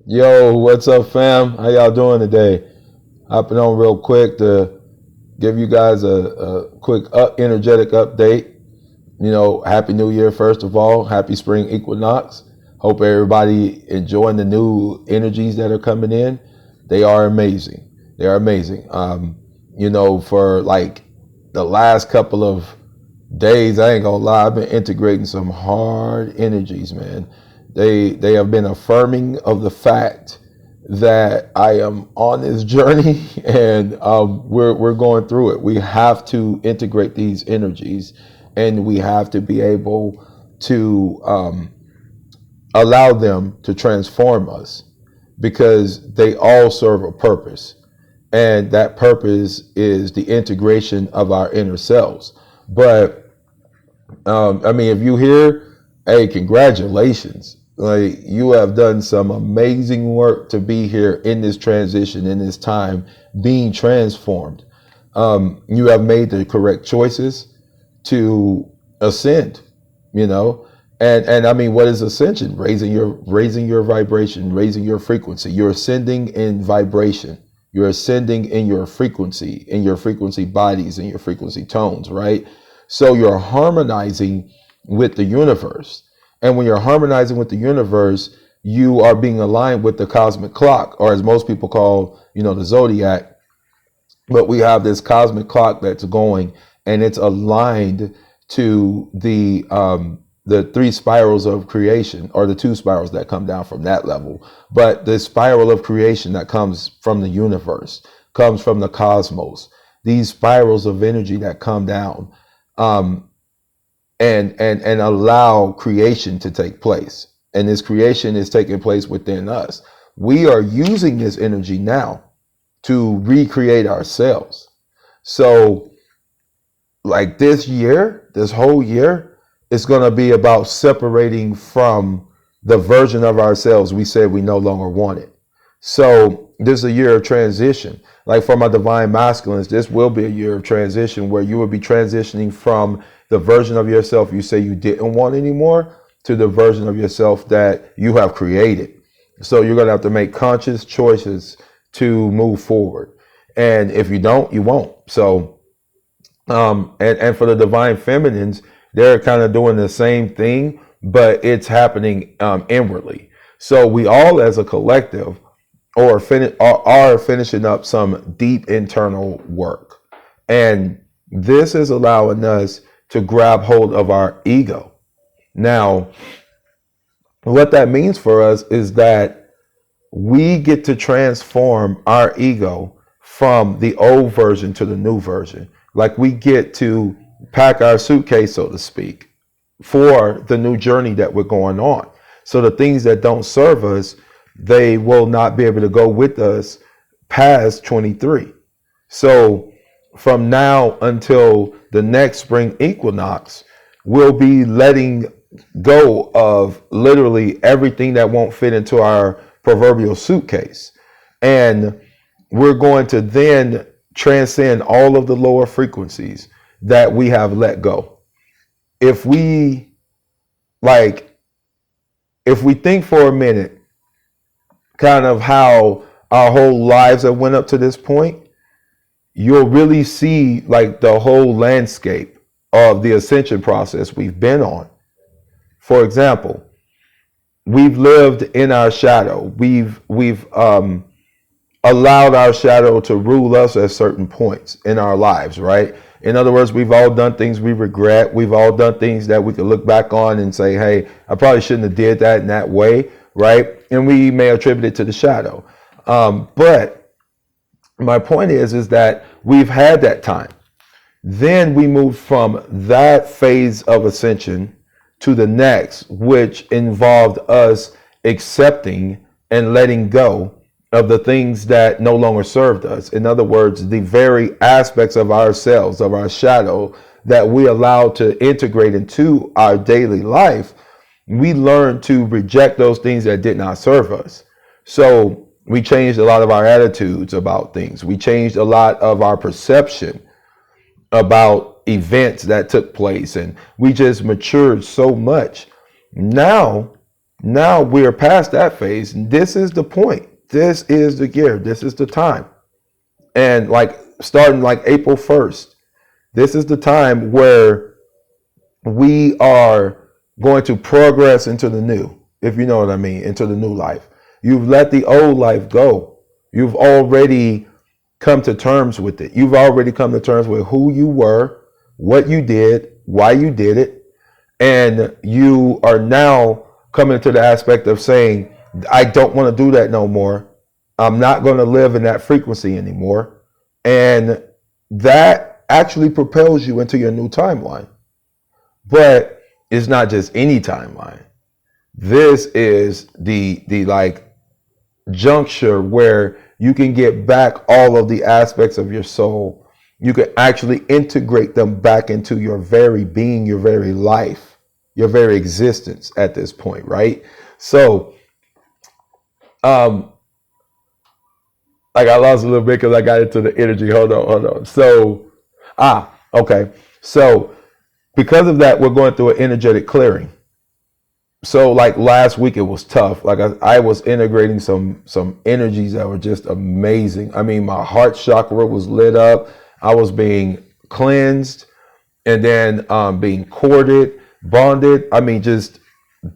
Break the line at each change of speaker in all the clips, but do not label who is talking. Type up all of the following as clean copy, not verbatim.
Yo, what's up, fam? How y'all doing today? Hopping on real quick to give you guys a quick energetic update. Happy New Year, first of all. Happy spring equinox. Hope everybody enjoying the new energies that are coming in. They are amazing. They are amazing. For like the last couple of days, I ain't gonna lie, I've been integrating some hard energies, man. They have been affirming of the fact that I am on this journey, and we're going through it. We have to integrate these energies, and we have to be able to allow them to transform us because they all serve a purpose, and that purpose is the integration of our inner selves. But if you hear, hey, congratulations. Like, you have done some amazing work to be here in this transition, in this time, being transformed. You have made the correct choices to ascend, you know. And what is ascension? Raising your vibration, raising your frequency. You're ascending in vibration. You're ascending in your frequency bodies, in your frequency tones, right? So you're harmonizing with the universe. And when you're harmonizing with the universe, you are being aligned with the cosmic clock, or as most people call, the zodiac. But we have this cosmic clock that's going, and it's aligned to the three spirals of creation, or the two spirals that come down from that level. But the spiral of creation that comes from the universe, comes from the cosmos. These spirals of energy that come down, and allow creation to take place. And this creation is taking place within us. We are using this energy now to recreate ourselves. So, like this whole year, it's going to be about separating from the version of ourselves we said we no longer wanted. So this is a year of transition. Like for my divine masculines, this will be a year of transition where you will be transitioning from the version of yourself you say you didn't want anymore to the version of yourself that you have created. So you're going to have to make conscious choices to move forward. And if you don't, you won't. So, and for the divine feminines, they're kind of doing the same thing, but it's happening inwardly. So we all as a collective are finishing up some deep internal work. And this is allowing us to grab hold of our ego. Now, what that means for us is that we get to transform our ego from the old version to the new version. Like, we get to pack our suitcase, so to speak, for the new journey that we're going on. So the things that don't serve us, they will not be able to go with us past 23. So from now until the next spring equinox, we'll be letting go of literally everything that won't fit into our proverbial suitcase. And we're going to then transcend all of the lower frequencies that we have let go. If we think for a minute kind of how our whole lives have went up to this point, you'll really see like the whole landscape of the ascension process we've been on. For example, we've lived in our shadow. We've allowed our shadow to rule us at certain points in our lives, right? In other words, we've all done things we regret. We've all done things that we can look back on and say, hey, I probably shouldn't have did that in that way, right? And we may attribute it to the shadow. But my point is that we've had that time. Then we moved from that phase of ascension to the next, which involved us accepting and letting go of the things that no longer served us. In other words, the very aspects of ourselves, of our shadow, that we allowed to integrate into our daily life, we learned to reject those things that did not serve us. So we changed a lot of our attitudes about things. We changed a lot of our perception about events that took place, and we just matured so much. Now Now we're past that phase. This is the point. This is the year. This is the time. And like starting like April 1st, this is the time where we are going to progress into the new, if you know what I mean, into the new life. You've let the old life go. You've already come to terms with it. You've already come to terms with who you were, what you did, why you did it. And you are now coming to the aspect of saying, I don't want to do that no more. I'm not going to live in that frequency anymore. And that actually propels you into your new timeline. But it's not just any timeline. This is the like juncture where you can get back all of the aspects of your soul. You can actually integrate them back into your very being, your very life, your very existence at this point, right? So, like I lost a little bit because I got into the energy. Hold on. So, okay. So, because of that, we're going through an energetic clearing. So like last week, it was tough. Like I was integrating some energies that were just amazing. I mean, my heart chakra was lit up. I was being cleansed and then being corded, bonded. I mean, just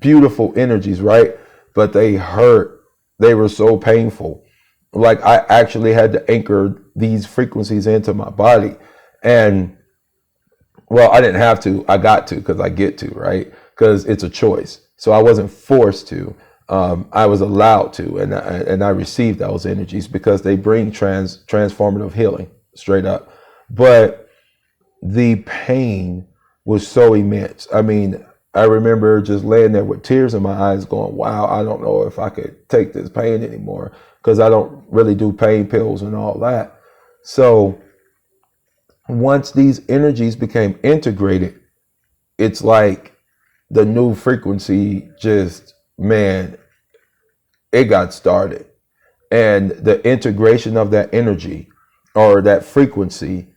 beautiful energies, right? But they hurt. They were so painful. Like I actually had to anchor these frequencies into my body. And well, I didn't have to. I got to because I get to, right? Because it's a choice. So I wasn't forced to. I was allowed to, and I received those energies because they bring transformative healing, straight up. But the pain was so immense. I mean, I remember just laying there with tears in my eyes going, wow, I don't know if I could take this pain anymore because I don't really do pain pills and all that. So once these energies became integrated, it's like the new frequency just, man, it got started. And the integration of that energy or that frequency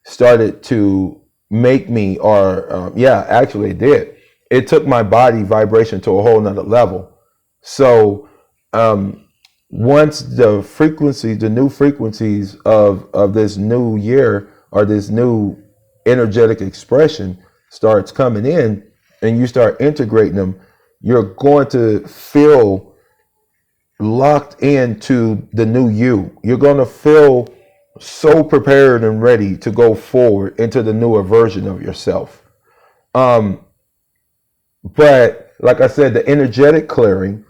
started to make me, actually it did. It took my body vibration to a whole nother level. So once the frequency, the new frequencies of this new year or this new energetic expression starts coming in, and you start integrating them, you're going to feel locked into the new you. You're going to feel so prepared and ready to go forward into the newer version of yourself. But like I said, the energetic clearing,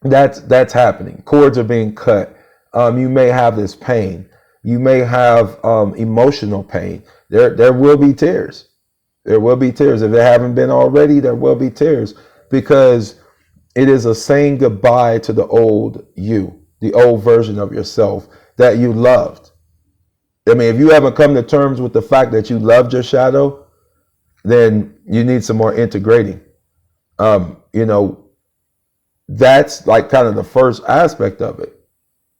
that's happening. Cords are being cut. You may have this pain. You may have emotional pain. There will be tears. There will be tears. If there haven't been already, there will be tears because it is a saying goodbye to the old you, the old version of yourself that you loved. I mean, if you haven't come to terms with the fact that you loved your shadow, then you need some more integrating. That's like kind of the first aspect of it,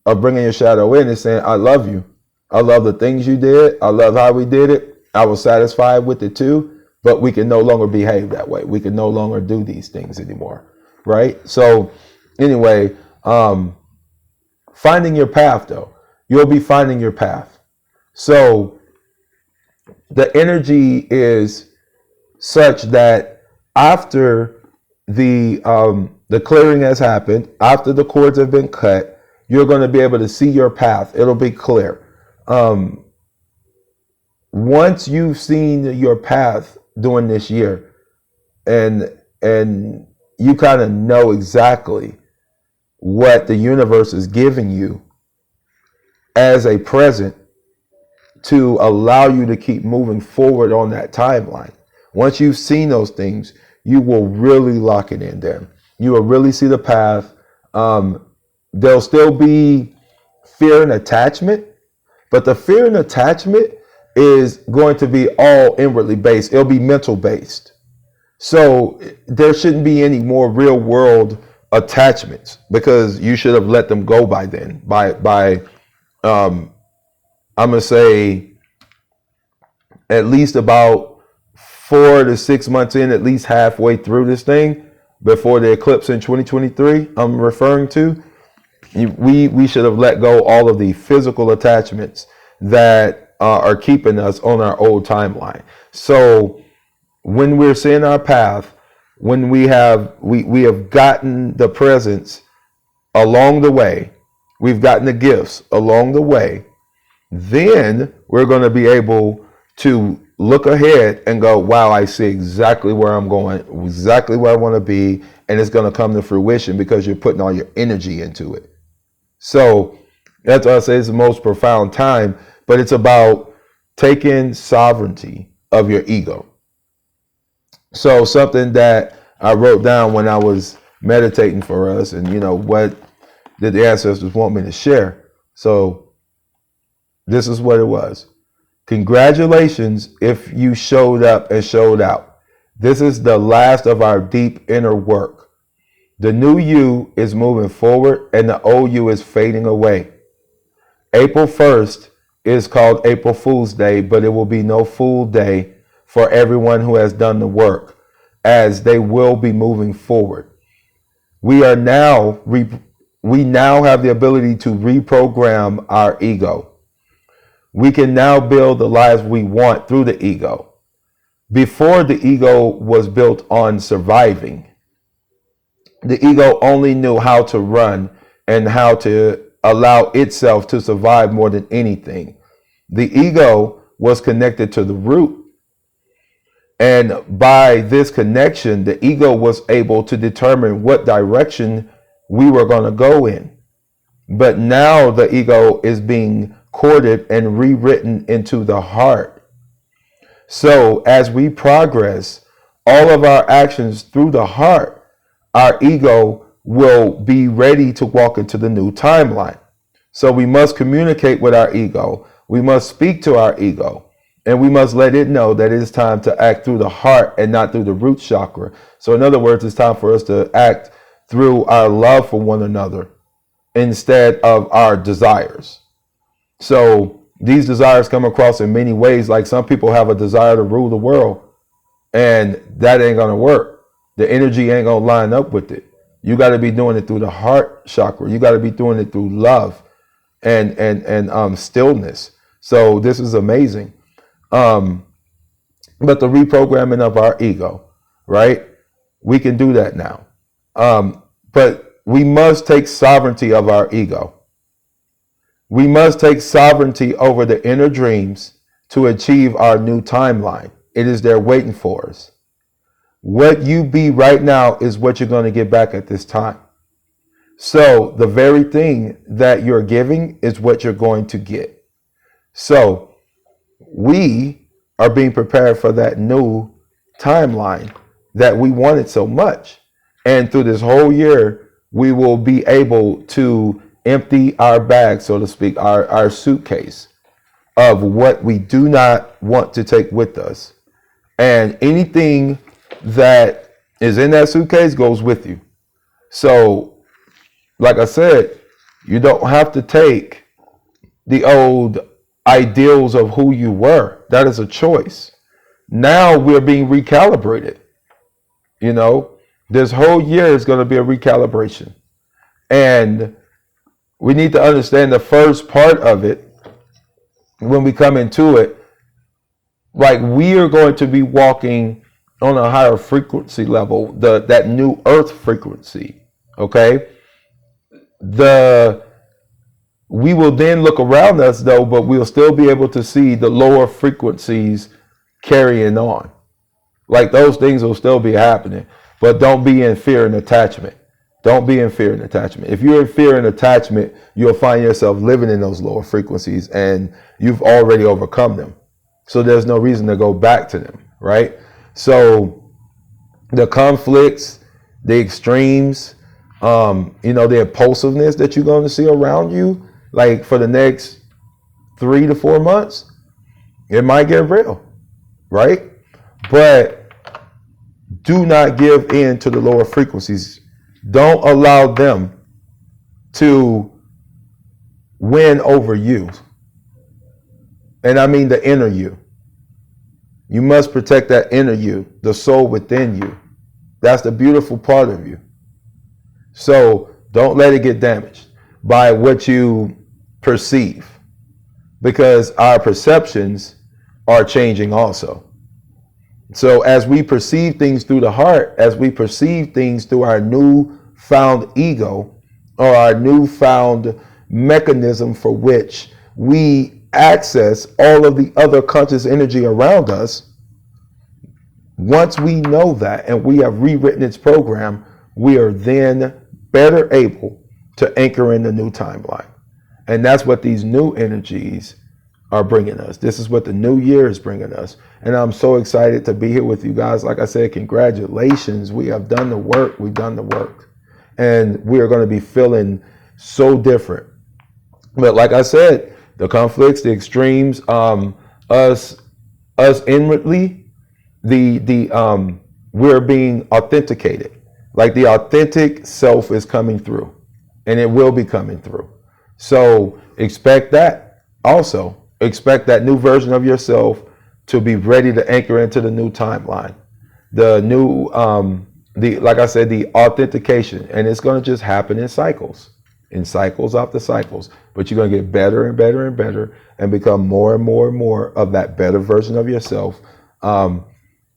of bringing your shadow in and saying, I love you. I love the things you did. I love how we did it. I was satisfied with it too, but we can no longer behave that way. We can no longer do these things anymore, right? So anyway, finding your path though, you'll be finding your path. So the energy is such that after the clearing has happened, after the cords have been cut, you're going to be able to see your path. It'll be clear. Once you've seen your path during this year and you kind of know exactly what the universe is giving you as a present to allow you to keep moving forward on that timeline. Once you've seen those things, you will really lock it in then. You will really see the path. There'll still be fear and attachment, but the fear and attachment is going to be all inwardly based. It'll be mental based. So there shouldn't be any more real world attachments because you should have let them go by then. I'm going to say at least about 4 to 6 months in, at least halfway through this thing, before the eclipse in 2023 I'm referring to, we should have let go all of the physical attachments that are keeping us on our old timeline. So when we're seeing our path, when we have gotten the presents along the way, we've gotten the gifts along the way, then we're going to be able to look ahead and go, wow, I see exactly where I'm going, exactly where I want to be, and it's going to come to fruition because you're putting all your energy into it. So that's why I say it's the most profound time, but it's about taking sovereignty of your ego. So something that I wrote down when I was meditating for us, and what did the ancestors want me to share? So this is what it was. Congratulations if you showed up and showed out. This is the last of our deep inner work. The new you is moving forward and the old you is fading away. April 1st is called April Fool's Day, but it will be no fool day for everyone who has done the work, as they will be moving forward. We now have the ability to reprogram our ego. We can now build the lives we want through the ego. Before, the ego was built on surviving. The ego only knew how to run and how to allow itself to survive more than anything. The ego was connected to the root. And by this connection, the ego was able to determine what direction we were going to go in. But now the ego is being courted and rewritten into the heart. So as we progress all of our actions through the heart, our ego will be ready to walk into the new timeline. So we must communicate with our ego. We must speak to our ego. And we must let it know that it is time to act through the heart and not through the root chakra. So in other words, it's time for us to act through our love for one another instead of our desires. So these desires come across in many ways. Like some people have a desire to rule the world, and that ain't going to work. The energy ain't going to line up with it. You got to be doing it through the heart chakra. You got to be doing it through love and stillness. So this is amazing. But the reprogramming of our ego, right? We can do that now. But we must take sovereignty of our ego. We must take sovereignty over the inner dreams to achieve our new timeline. It is there waiting for us. What you be right now is what you're going to get back at this time. So the very thing that you're giving is what you're going to get. So we are being prepared for that new timeline that we wanted so much. And through this whole year, we will be able to empty our bag, so to speak, our suitcase of what we do not want to take with us. And anything that is in that suitcase goes with you. So, like I said, you don't have to take the old ideals of who you were. That is a choice. Now we're being recalibrated. This whole year is going to be a recalibration. And we need to understand the first part of it when we come into it. Like, we are going to be walking on a higher frequency level, that new earth frequency. Okay? We will then look around us though, but we'll still be able to see the lower frequencies carrying on. Like, those things will still be happening, but don't be in fear and attachment. Don't be in fear and attachment. If you're in fear and attachment, you'll find yourself living in those lower frequencies and you've already overcome them. So there's no reason to go back to them, right? So the conflicts, the extremes, the impulsiveness that you're going to see around you, like for the next 3 to 4 months, it might get real, right? But do not give in to the lower frequencies. Don't allow them to win over you. And I mean the inner you. You must protect that inner you, the soul within you. That's the beautiful part of you. So don't let it get damaged by what you perceive, because our perceptions are changing also. So as we perceive things through the heart, as we perceive things through our newfound ego, or our newfound mechanism for which we access all of the other conscious energy around us, once we know that and we have rewritten its program, we are then better able to anchor in the new timeline. And that's what these new energies are bringing us. This is what the new year is bringing us. And I'm so excited to be here with you guys. Like I said, congratulations. We have done the work. We've done the work. And we are going to be feeling so different. But like I said, the conflicts, the extremes, us inwardly, we're being authenticated. Like the authentic self is coming through, and it will be coming through. So expect that. Also expect that new version of yourself to be ready to anchor into the new timeline, the new like I said, the authentication. And it's going to just happen in cycles after cycles, but you're going to get better and better and better and become more and more and more of that better version of yourself.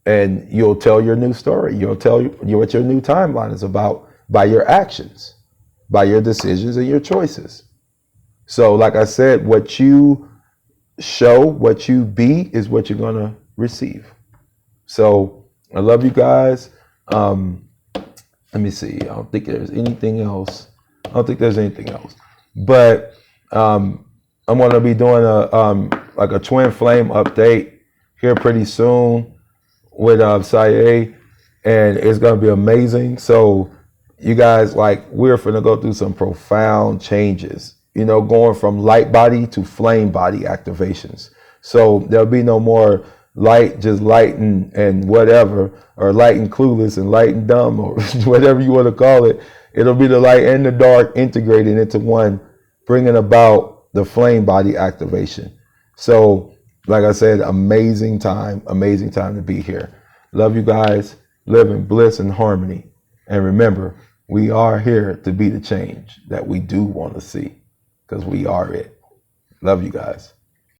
And you'll tell your new story. You'll tell you what your new timeline is about by your actions, by your decisions and your choices. So like I said, what you show, what you be is what you're going to receive. So I love you guys. Let me see. I don't think there's anything else. But I'm going to be doing like a twin flame update here pretty soon with Saye, and it's going to be amazing. So you guys, like, we're finna go through some profound changes, you know, going from light body to flame body activations. So there'll be no more light, just light and whatever, or light and clueless and light and dumb, or whatever you want to call it. It'll be the light and the dark integrated into one, bringing about the flame body activation. So like I said, amazing time to be here. Love you guys. Live in bliss and harmony. And remember, we are here to be the change that we do want to see, because we are it. Love you guys.